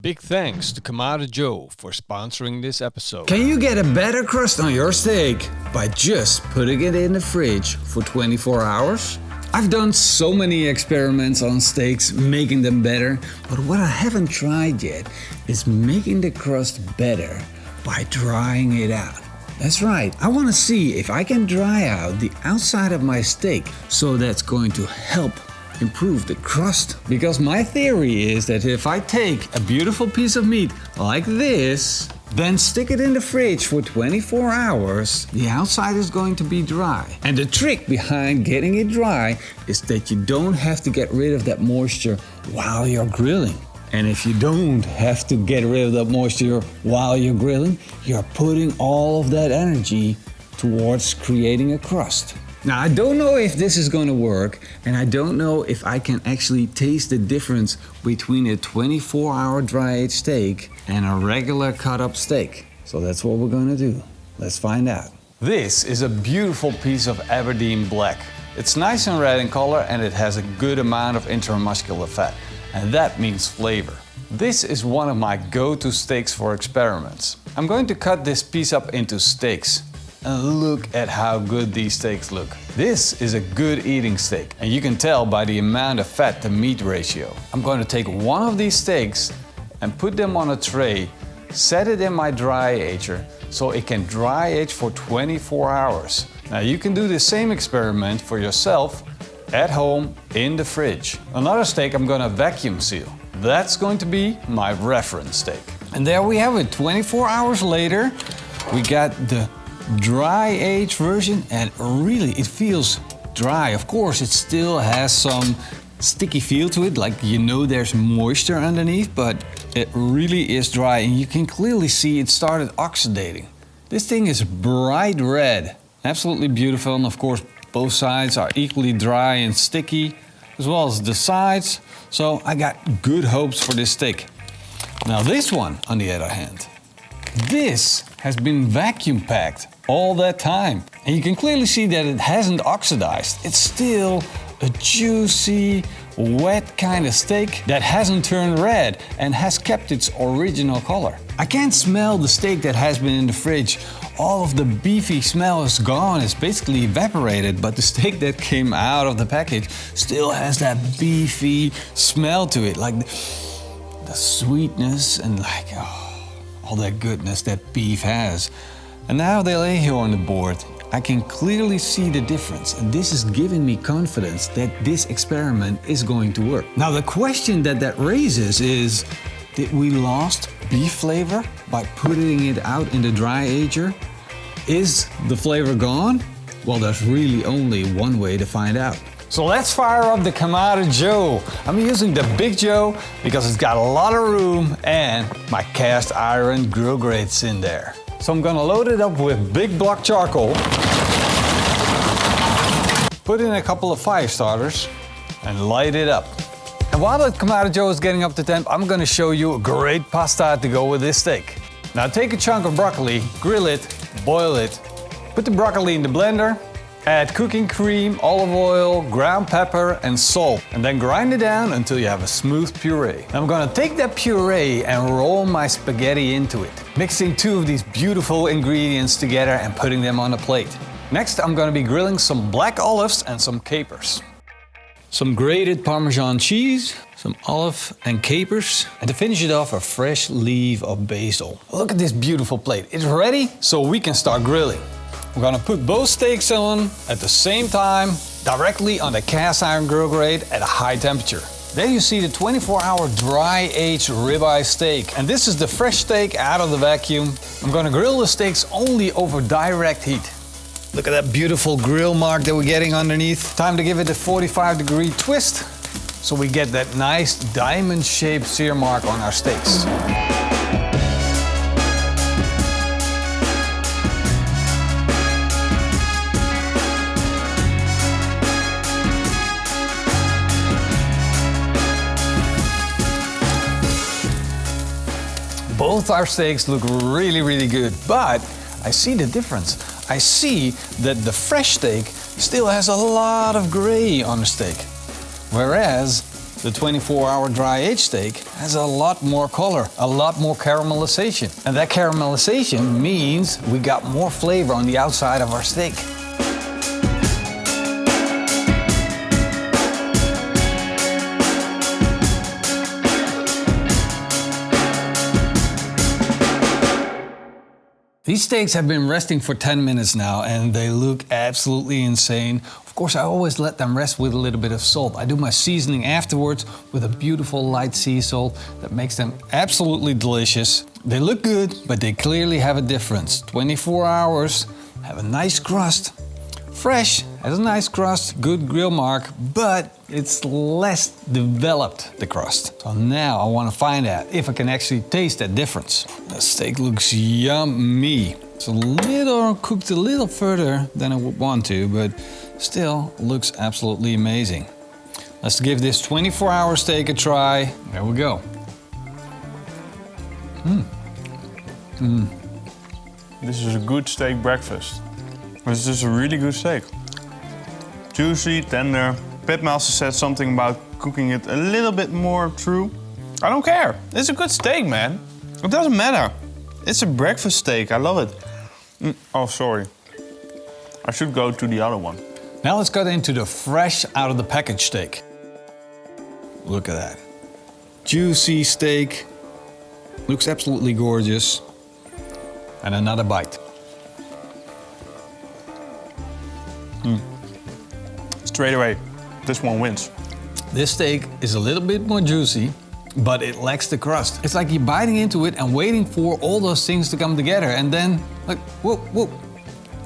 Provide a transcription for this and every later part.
Big thanks to Kamado Joe for sponsoring this episode. Can you get a better crust on your steak by just putting it in the fridge for 24 hours? I've done so many experiments on steaks, making them better, but what I haven't tried yet is making the crust better by drying it out. That's right, I want to see if I can dry out the outside of my steak, so that's going to help improve the crust. Because my theory is that if I take a beautiful piece of meat like this, then stick it in the fridge for 24 hours, the outside is going to be dry. And the trick behind getting it dry is that you don't have to get rid of that moisture while you're grilling. And if you don't have to get rid of that moisture while you're grilling, you're putting all of that energy towards creating a crust. Now, I don't know if this is going to work, and I don't know if I can actually taste the difference between a 24-hour dry-aged steak and a regular cut-up steak. So that's what we're going to do. Let's find out. This is a beautiful piece of Aberdeen black. It's nice and red in color and it has a good amount of intramuscular fat. And that means flavor. This is one of my go-to steaks for experiments. I'm going to cut this piece up into steaks. And look at how good these steaks look. This is a good eating steak, and you can tell by the amount of fat to meat ratio. I'm going to take one of these steaks and put them on a tray, set it in my dry ager so it can dry age for 24 hours. Now you can do the same experiment for yourself at home in the fridge. Another steak I'm going to vacuum seal. That's going to be my reference steak. And there we have it. 24 hours later, we got the dry aged version, and really it feels dry. Of course, it still has some sticky feel to it, like there's moisture underneath, but it really is dry, and you can clearly see it started oxidating. This thing is bright red, absolutely beautiful, and of course both sides are equally dry and sticky, as well as the sides, so I got good hopes for this steak. Now this one, on the other hand, this has been vacuum packed all that time. And you can clearly see that it hasn't oxidized. It's still a juicy, wet kind of steak that hasn't turned red and has kept its original color. I can't smell the steak that has been in the fridge. All of the beefy smell is gone, it's basically evaporated, but the steak that came out of the package still has that beefy smell to it, like the sweetness and all that goodness that beef has. And now they lay here on the board, I can clearly see the difference, and this is giving me confidence that this experiment is going to work. Now the question that raises is, did we lost beef flavor by putting it out in the dry ager? Is the flavor gone? Well, there's really only one way to find out. So let's fire up the Kamado Joe. I'm using the Big Joe because it's got a lot of room and my cast iron grill grate's in there. So I'm gonna load it up with big block charcoal, put in a couple of fire starters and light it up. And while the Kamado Joe is getting up to temp, I'm gonna show you a great pasta to go with this steak. Now take a chunk of broccoli, grill it, boil it, put the broccoli in the blender, add cooking cream, olive oil, ground pepper and salt, and then grind it down until you have a smooth puree. I'm gonna take that puree and roll my spaghetti into it, mixing two of these beautiful ingredients together and putting them on a plate. Next, I'm gonna be grilling some black olives and some capers. Some grated Parmesan cheese, some olive and capers, and to finish it off, a fresh leaf of basil. Look at this beautiful plate. It's ready, so we can start grilling. I'm gonna put both steaks on at the same time, directly on the cast iron grill grate at a high temperature. There you see the 24-hour dry-aged ribeye steak. And this is the fresh steak out of the vacuum. I'm gonna grill the steaks only over direct heat. Look at that beautiful grill mark that we're getting underneath. Time to give it a 45-degree twist so we get that nice diamond-shaped sear mark on our steaks. Both our steaks look really, really good, but I see the difference. I see that the fresh steak still has a lot of gray on the steak, whereas The 24-hour dry aged steak has a lot more color, a lot more caramelization. And that caramelization means we got more flavor on the outside of our steak. These steaks have been resting for 10 minutes now and they look absolutely insane. Of course, I always let them rest with a little bit of salt. I do my seasoning afterwards with a beautiful light sea salt that makes them absolutely delicious. They look good, but they clearly have a difference. 24 hours, have a nice crust. Fresh, has a nice crust, good grill mark, but it's less developed, the crust. So now I want to find out if I can actually taste that difference. The steak looks yummy. It's a little cooked a little further than I would want to, but still looks absolutely amazing. Let's give this 24-hour steak a try. There we go. This is a good steak breakfast. This is a really good steak. Juicy, tender. Pitmaster said something about cooking it a little bit more true. I don't care. It's a good steak, man. It doesn't matter. It's a breakfast steak. I love it. Oh, sorry. I should go to the other one. Now let's get into the fresh out of the package steak. Look at that. Juicy steak. Looks absolutely gorgeous. And another bite. Straight away, this one wins. This steak is a little bit more juicy, but it lacks the crust. It's like you're biting into it and waiting for all those things to come together, and then, like, whoop, whoop.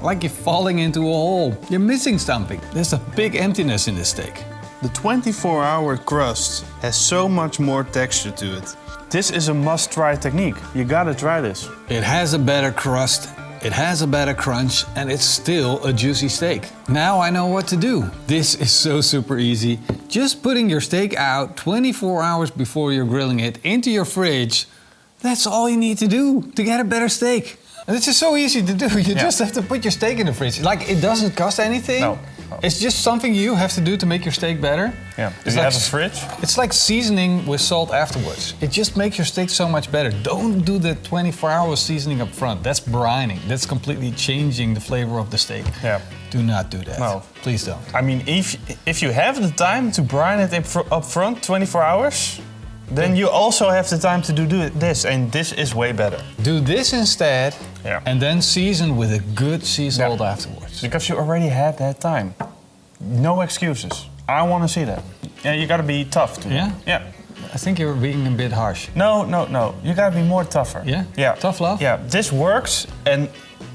Like you're falling into a hole. You're missing something. There's a big emptiness in this steak. The 24-hour crust has so much more texture to it. This is a must-try technique. You gotta try this. It has a better crust, it has a better crunch, and it's still a juicy steak. Now I know what to do. This is so super easy. Just putting your steak out 24 hours before you're grilling it into your fridge. That's all you need to do to get a better steak. And it's just so easy to do. You just have to put your steak in the fridge. Like, it doesn't cost anything. No. It's just something you have to do to make your steak better. Yeah. Do It's you like, have a fridge? It's like seasoning with salt afterwards. It just makes your steak so much better. Don't do the 24-hour seasoning up front. That's brining. That's completely changing the flavor of the steak. Yeah. Do not do that. No. Please don't. I mean, if you have the time to brine it up front, 24 hours, then you also have the time to do this, and this is way better. Do this instead, and then season with a good sea salt afterwards. Because you already had that time. No excuses. I want to see that. Yeah, you gotta be tough too. Yeah? Yeah. I think you're being a bit harsh. No. You gotta be more tougher. Yeah? Yeah. Tough love? Yeah. This works, and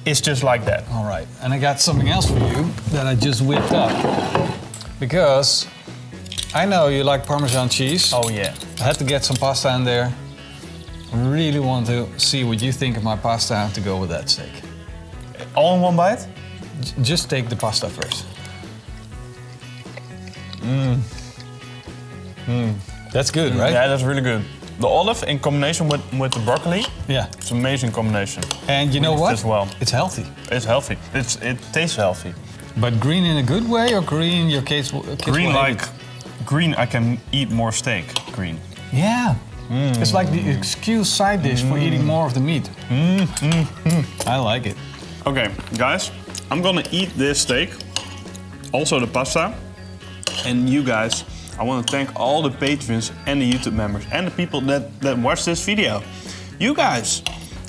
it's just like that. All right, and I got something else for you that I just whipped up. Because I know you like Parmesan cheese. Oh yeah. I had to get some pasta in there. Really want to see what you think of my pasta to go with that steak. All in one bite? Just take the pasta first. That's good, right? Yeah, that's really good. The olive in combination with the broccoli. Yeah. It's an amazing combination. And you know what? As well. It's healthy. It's healthy. It tastes healthy. But green in a good way, or green your kids Green will like green, I can eat more steak. Green. Yeah. It's like the excuse side dish for eating more of the meat. I like it. Okay, guys, I'm gonna eat this steak, also the pasta, and you guys. I want to thank all the patrons and the YouTube members and the people that watch this video. You guys,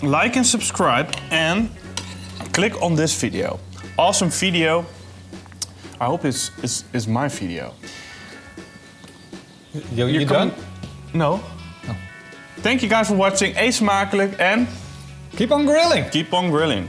like and subscribe and click on this video. Awesome video. I hope it's my video. You done? No. Thank you guys for watching. Eet smakelijk and Keep on grilling. keep on grilling.